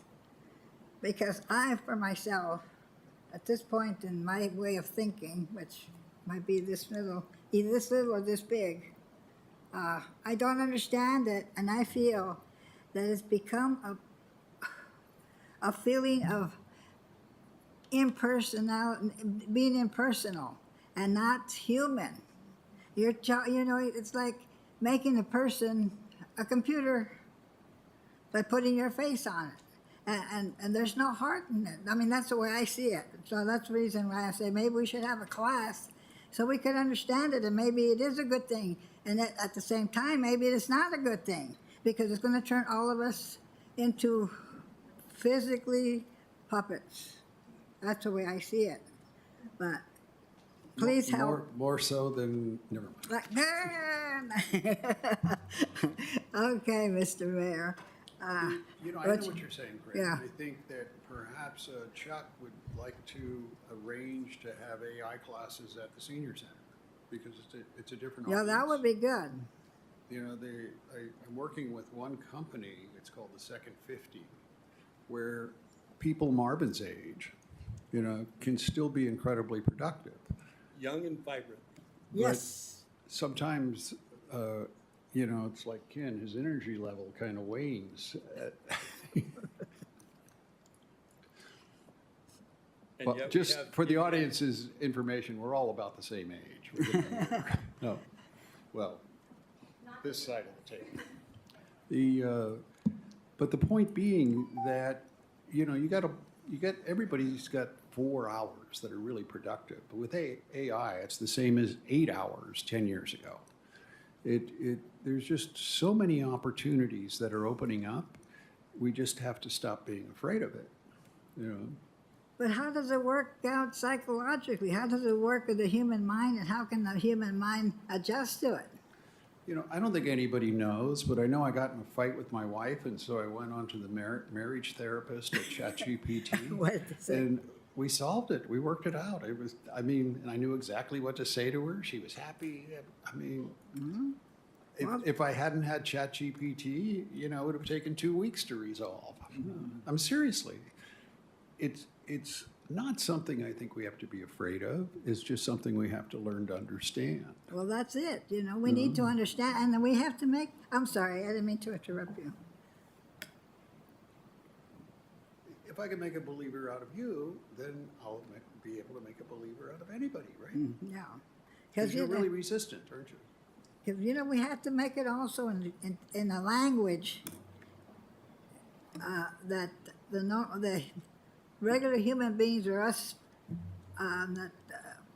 because I, for myself, at this point in my way of thinking, which might be this little, either this little or this big, I don't understand it, and I feel that it's become a feeling of being impersonal and not human. You know, it's like making a person a computer by putting your face on it. And there's no heart in it. I mean, that's the way I see it. So that's the reason why I say maybe we should have a class so we could understand it, and maybe it is a good thing. And at the same time, maybe it's not a good thing, because it's going to turn all of us into physically puppets. That's the way I see it. But please help. More so than, never mind. Okay, Mr. Mayor. You know, I know what you're saying, Greg. Yeah. I think that perhaps Chuck would like to arrange to have AI classes at the senior center. because it's a different Yeah, audience. that would be good. You know, I'm working with one company, it's called the Second 50, where people Marvin's age, you know, can still be incredibly productive. Young and vibrant. Yes. But sometimes, you know, it's like Ken, his energy level kind of wanes. And Well, yet we just have for the people- audience's information, we're all about the same age. No, well, this side of the table. But the point being that, you know, everybody's got 4 hours that are really productive. But with AI, it's the same as 8 hours 10 years ago. There's just so many opportunities that are opening up. We just have to stop being afraid of it, you know. But how does it work out psychologically? How does it work with the human mind, and how can the human mind adjust to it? You know, I don't think anybody knows, but I know I got in a fight with my wife, and so I went on to the marriage therapist at ChatGPT. What did it say? And we solved it. We worked it out. It was, I mean, and I knew exactly what to say to her. She was happy. I mean, if I hadn't had ChatGPT, you know, it would have taken 2 weeks to resolve. I'm seriously. It's not something I think we have to be afraid of. It's just something we have to learn to understand. Well, that's it. You know, we need to understand, and then we have to make. I'm sorry, I didn't mean to interrupt you. If I can make a believer out of you, then I'll be able to make a believer out of anybody, right? Yeah, Because you're really resistant, aren't you? Because you know we have to make it also in a language that the regular human beings or us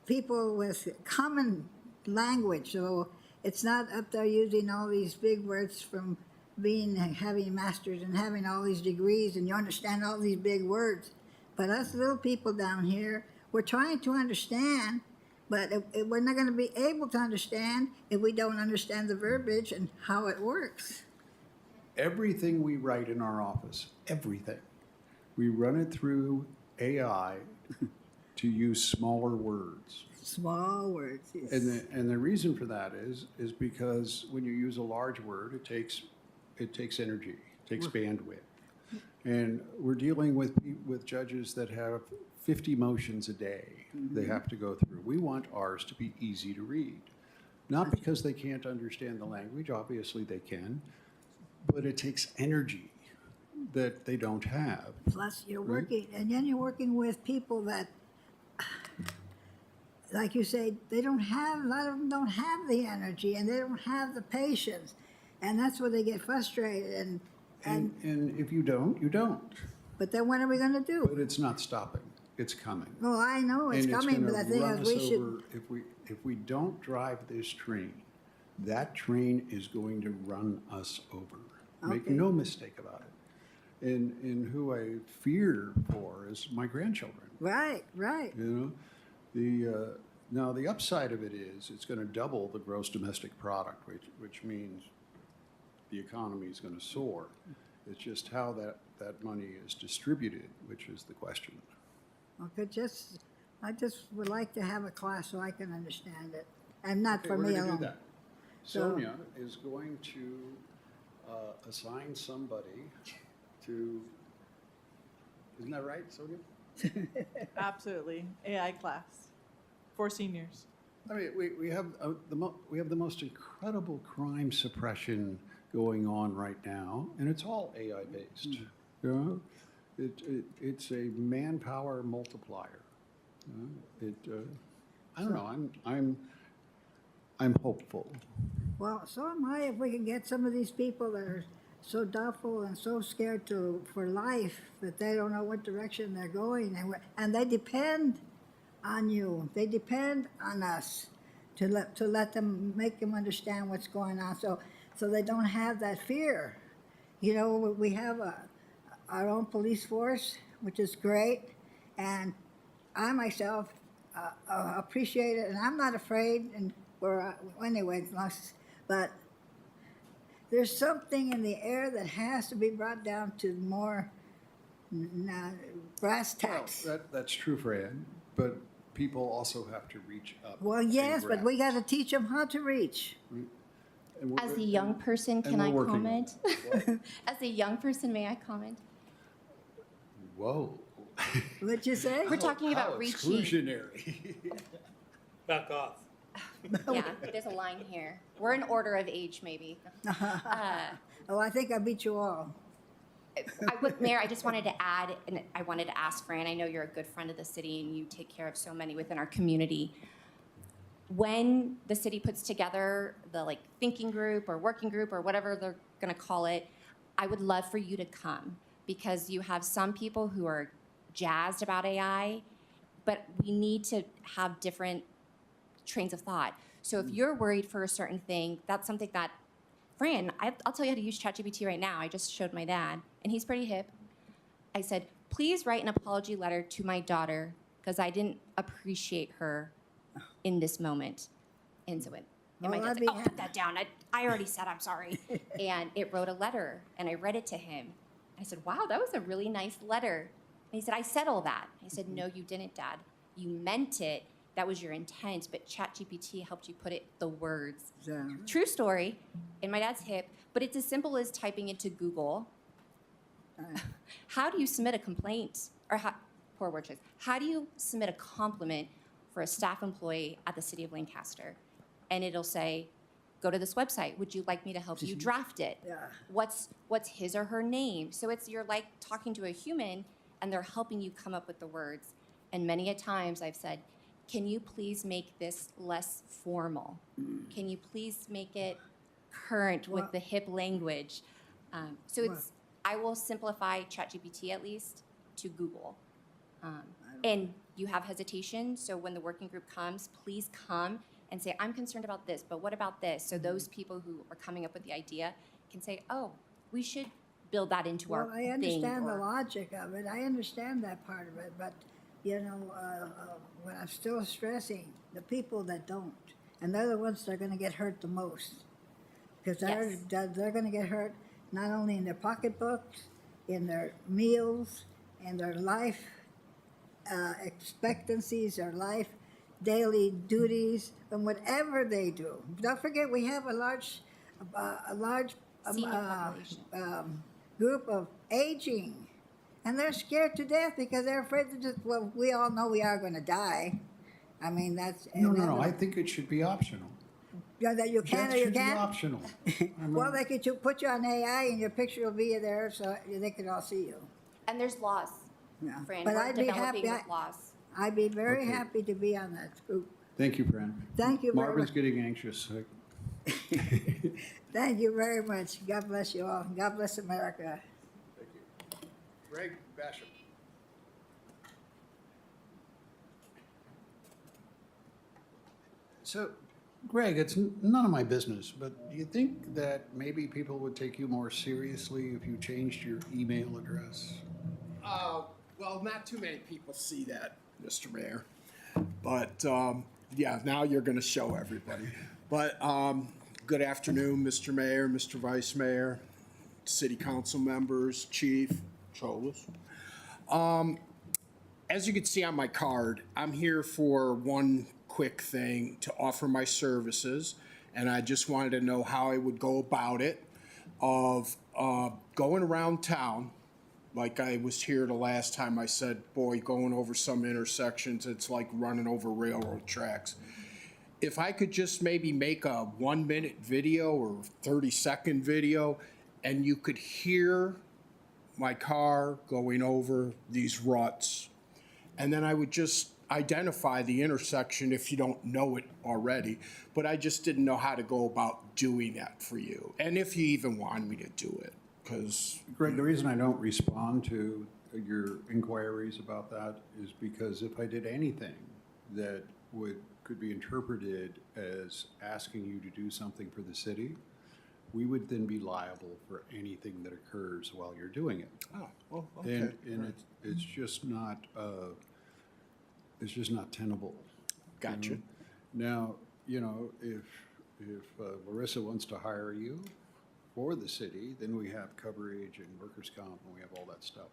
people with common language. So it's not up there using all these big words from having masters and having all these degrees, and you understand all these big words. But us little people down here, we're trying to understand, but we're not going to be able to understand if we don't understand the verbiage and how it works. Everything we write in our office, everything, we run it through AI to use smaller words. Small words, yes. And the reason for that is because when you use a large word, it takes energy, it takes bandwidth. And we're dealing with judges that have 50 motions a day they have to go through. We want ours to be easy to read. Not because they can't understand the language, obviously they can, but it takes energy that they don't have. Plus, you're working, and then you're working with people that, like you say, a lot of them don't have the energy, and they don't have the patience, and that's where they get frustrated. And if you don't, you don't. But then what are we going to do? But it's not stopping. It's coming. Well, I know it's coming, but the thing is, we should. If we don't drive this train, that train is going to run us over. Make no mistake about it. And who I fear for is my grandchildren. Right, right. You know, now the upside of it is it's going to double the gross domestic product, which means the economy is going to soar. It's just how that money is distributed, which is the question. Okay, I just would like to have a class so I can understand it, and not Okay, for we're me gonna alone. do that. So- Sonia is going to assign somebody to, isn't that right, Sonia? Absolutely. AI class for seniors. I mean, we have the most incredible crime suppression going on right now, and it's all AI based. You know, it's a manpower multiplier. I don't know. I'm hopeful. Well, so am I. If we can get some of these people that are so doubtful and so scared for life that they don't know what direction they're going, and they depend on you. They depend on us to let them, make them understand what's going on, so they don't have that fear. You know, we have our own police force, which is great, and I myself appreciate it, and I'm not afraid. And anyway, but there's something in the air that has to be brought down to more brass tacks. Well, that's true, Fran. But people also have to reach up. Well, and yes, but grab. we got to teach them how to reach. And we're- As a young person, can I we're working on comment? it. As a young person, may I comment? Whoa. What'd you say? We're talking about How reaching. exclusionary. Back off. Yeah, there's a line here. We're in order of age, maybe. Oh, I think I beat you all. Mayor, I just wanted to add, and I wanted to ask Fran, I know you're a good friend of the city and you take care of so many within our community. When the city puts together the thinking group or working group or whatever they're gonna call it, I would love for you to come because you have some people who are jazzed about AI, but we need to have different trains of thought. So if you're worried for a certain thing, that's something that Fran, I'll tell you how to use ChatGPT right now. I just showed my dad, and he's pretty hip. I said, please write an apology letter to my daughter because I didn't appreciate her in this moment. And so and my dad's like, oh, put that down. I already said I'm sorry. And it wrote a letter, and I read it to him. I said, wow, that was a really nice letter. And he said, I said all that. I said, no, you didn't, Dad. You meant it. That was your intent, but ChatGPT helped you put it the words. Yeah. True story, and my dad's hip, but it's as simple as typing into Google, how do you submit a complaint, or poor word choice, how do you submit a compliment for a staff employee at the City of Lancaster? And it'll say, go to this website, would you like me to help you draft it? Yeah. What's his or her name? So you're like talking to a human, and they're helping you come up with the words. And many a times I've said, can you please make this less formal? Can you please make it current with the hip language? I will simplify ChatGPT at least to Google. And you have hesitation, so when the working group comes, please come and say, I'm concerned about this, but what about this? So those people who are coming up with the idea can say, oh, we should build that into our Well, I thing. understand the logic of it. I understand that part of it, but what I'm still stressing, the people that don't, and they're the ones that are going to get hurt the most, because they're going to get hurt not only in their pocketbooks, in their meals, in their life expectancies, their life daily duties, and whatever they do. Don't forget, we have a large group of aging. And they're scared to death because they're afraid to just, well, we all know we are going to die. I mean, that's... No, I think it should be optional. Yeah, that you can That or you should be can't? optional. Well, they could put you on AI and your picture will be there so they could all see you. And there's laws, Yeah. Fran. But We're I'd be developing happy. with laws. I'd be very Okay. happy to be on that group. Thank you, Fran. Thank you very Marvin's much. getting anxious. Thank you very much. God bless you all. God bless America. Thank you. Greg Basham. So, Greg, it's none of my business, but do you think that maybe people would take you more seriously if you changed your email address? Well, not too many people see that, Mr. Mayor. But yeah, now you're going to show everybody. But good afternoon, Mr. Mayor, Mr. Vice Mayor, City Council members, Chief Cholas. As you can see on my card, I'm here for one quick thing, to offer my services, and I just wanted to know how I would go about it, of going around town, like I was here the last time. I said, boy, going over some intersections, it's like running over railroad tracks. If I could just maybe make a 1-minute video or 30-second video, and you could hear my car going over these ruts, and then I would just identify the intersection if you don't know it already, but I just didn't know how to go about doing that for you, and if you even want me to do it, because... Greg, the reason I don't respond to your inquiries about that is because if I did anything that could be interpreted as asking you to do something for the city, we would then be liable for anything that occurs while you're doing it. Oh, well, okay. And Right. it's just not tenable. Gotcha. Now, if Larissa wants to hire you for the city, then we have coverage and workers' comp and we have all that stuff.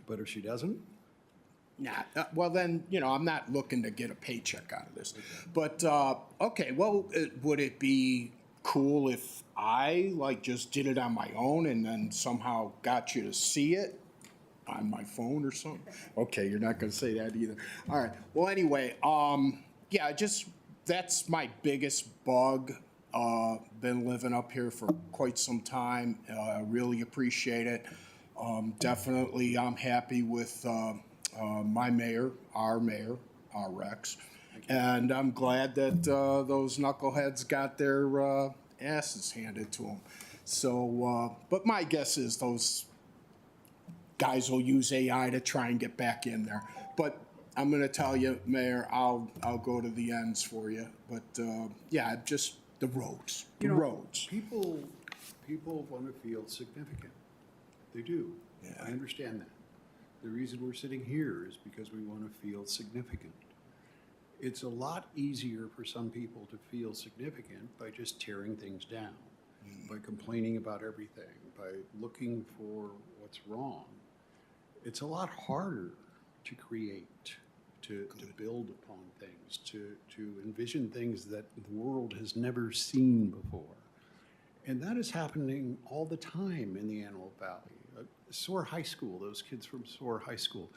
But if she doesn't, Nah, well then, I'm not looking to get a paycheck out of this. But, okay, well, would it be cool if I just did it on my own and then somehow got you to see it on my phone or something? Okay, you're not gonna say that either. All right, well, anyway, yeah, that's my biggest bug. Been living up here for quite some time. Really appreciate it. Definitely, I'm happy with my mayor, our Rex. And I'm glad that those knuckleheads got their asses handed to them. So, but my guess is those guys will use AI to try and get back in there. But I'm going to tell you, Mayor, I'll go to the ends for you. But yeah, just the roads, roads. People want to feel significant. They do. Yeah. I understand that. The reason we're sitting here is because we want to feel significant. It's a lot easier for some people to feel significant by just tearing things down, by complaining about everything, by looking for what's wrong. It's a lot harder to create, to build upon things, to envision things that the world has never seen before. And that is happening all the time in the Antelope Valley. Soar High School, those kids from Soar High School,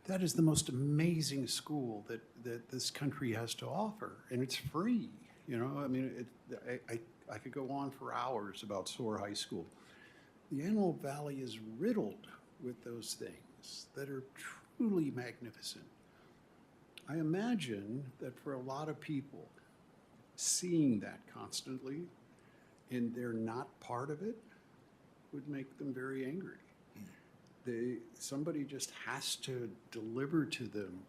that is the most amazing school that this country has to offer, and it's free. I mean, I could go on for hours about Soar High School. The Antelope Valley is riddled with those things that are truly magnificent. I imagine that for a lot of people, seeing that constantly and they're not part of it would make them very angry. Somebody just has to deliver to them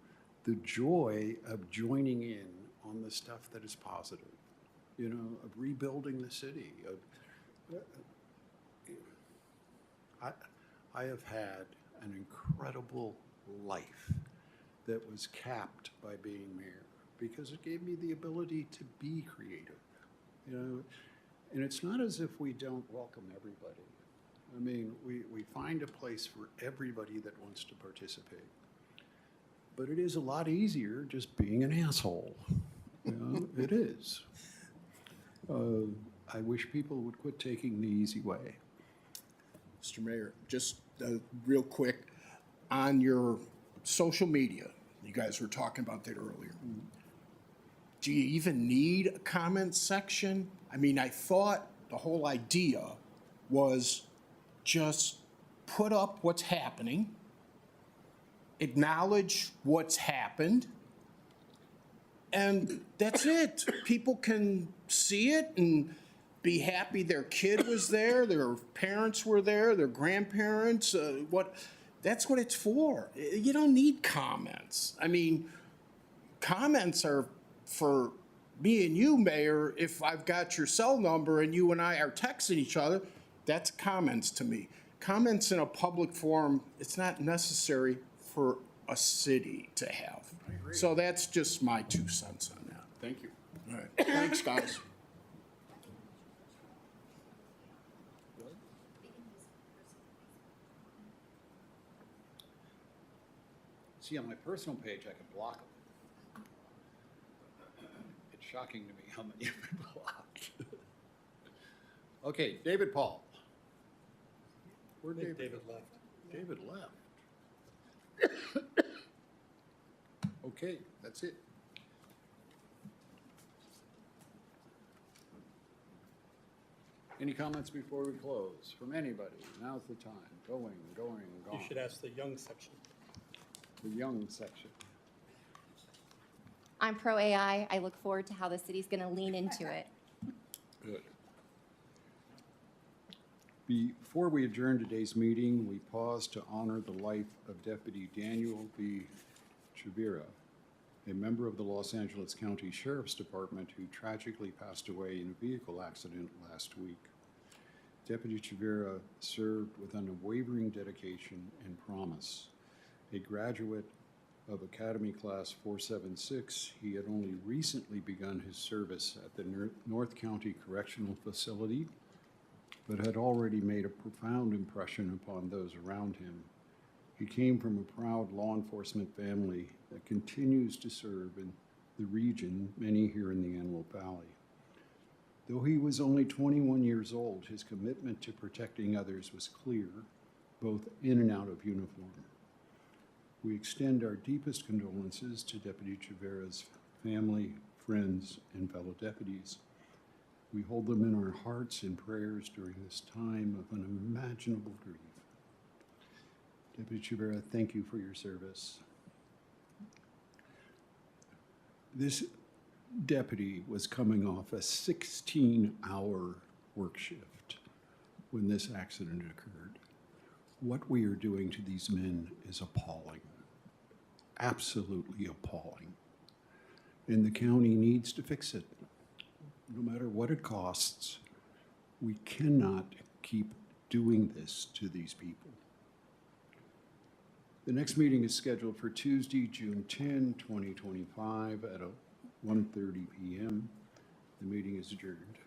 the joy of joining in on the stuff that is positive, of rebuilding the city. I have had an incredible life that was capped by being mayor because it gave me the ability to be creative, and it's not as if we don't welcome everybody. I mean, we find a place for everybody that wants to participate. But it is a lot easier just being an asshole. It is. I wish people would quit taking the easy way. Mr. Mayor, just real quick, on your social media, you guys were talking about that earlier. Do you even need a comment section? I mean, I thought the whole idea was just put up what's happening, acknowledge what's happened, and that's it. People can see it and be happy their kid was there, their parents were there, their grandparents. That's what it's for. You don't need comments. I mean, comments are for me and you, Mayor. If I've got your cell number and you and I are texting each other, that's comments to me. Comments in a public forum, it's not necessary for a city to have. I agree. So that's just my 2 cents on that. Thank you. All right. Thanks, guys. See, on my personal page, I can block them. It's shocking to me how many have been blocked. Okay, David Paul. Where'd David left. David left. Okay, that's it. Any comments before we close from anybody? Now's the time. Going, gone. You should ask the young section. The young section. I'm pro AI. I look forward to how the city's going to lean into it. Good. Before we adjourn today's meeting, we pause to honor the life of Deputy Daniel B. Chavira, a member of the Los Angeles County Sheriff's Department who tragically passed away in a vehicle accident last week. Deputy Chavira served with unwavering dedication and promise. A graduate of Academy Class 476, he had only recently begun his service at the North County Correctional Facility, but had already made a profound impression upon those around him. He came from a proud law enforcement family that continues to serve in the region, many here in the Antelope Valley. Though he was only 21 years old, his commitment to protecting others was clear, both in and out of uniform. We extend our deepest condolences to Deputy Chavera's family, friends, and fellow deputies. We hold them in our hearts and prayers during this time of unimaginable grief. Deputy Chavera, thank you for your service. This deputy was coming off a 16-hour work shift when this accident occurred. What we are doing to these men is appalling, absolutely appalling. And the county needs to fix it, no matter what it costs. We cannot keep doing this to these people. The next meeting is scheduled for Tuesday, June 10, 2025 at 1:30 p.m. The meeting is adjourned.